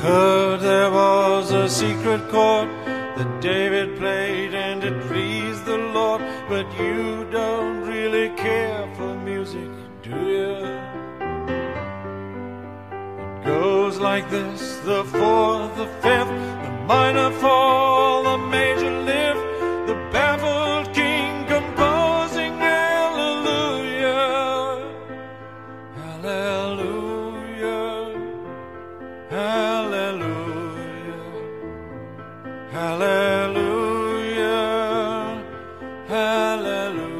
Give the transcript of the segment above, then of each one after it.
Heard there was a secret chord that David played and it pleased the Lord, but you don't really care for music, do you? It goes like this: the fourth, the fifth, the minor fall, the major lift, the baffled king composing hallelujah, hallelujah, hallelujah, hallelujah, hallelujah.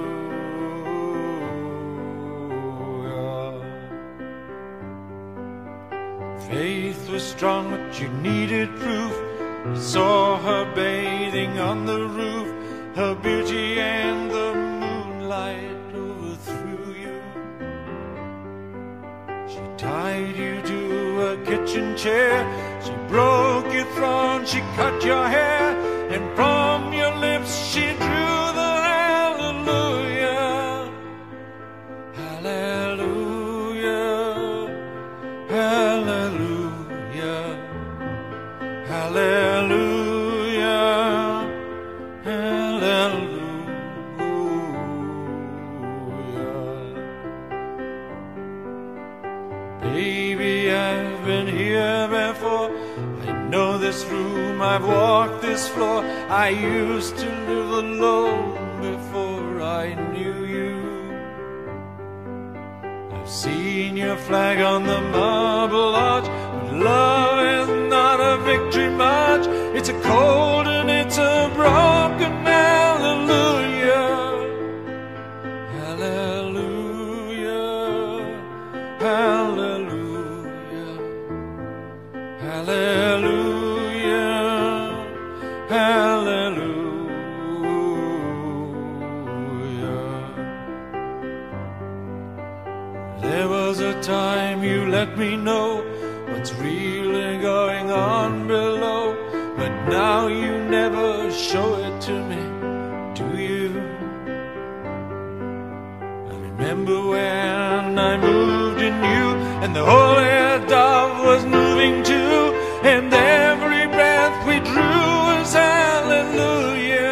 Faith was strong, but you needed proof. You saw her bathing on the roof, her beauty and the moonlight overthrew you. She tied you to a kitchen chair, she broke your throne, she cut your hair, and from your lips she drew the hallelujah, hallelujah, hallelujah, hallelujah, hallelujah. Baby, I've been here before. I know this room, I've walked this floor. I used to live alone before I knew you. I've seen your flag on the marble arch, but love is not a victory march. It's a cold and it's a broken hallelujah, hallelujah, hallelujah, hallelujah, hallelujah. There was a time you let me know what's really going on below, but now you never show it to me, do you? I remember when I moved in you, and the holy dove was moving too, and every breath we drew was hallelujah,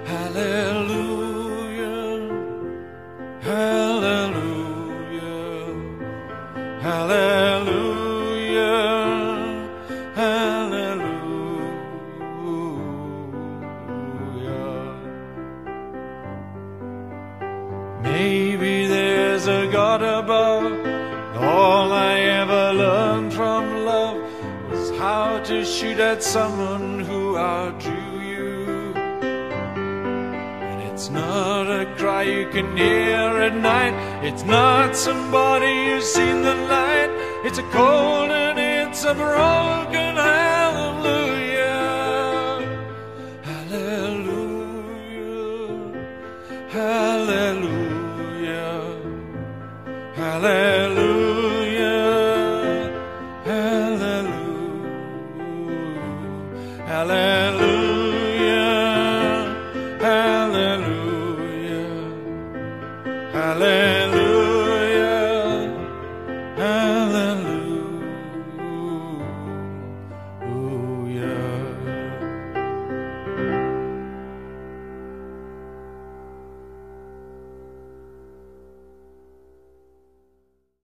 hallelujah, hallelujah, hallelujah, hallelujah. Maybe there's a God above. All I ever learned from love was how to shoot at someone who outdrew you. And it's not a cry you can hear at night, it's not somebody who's seen the light. It's a cold and it's a broken hallelujah, hallelujah, hallelujah, hallelujah, hallelujah, hallelujah, hallelujah, hallelujah.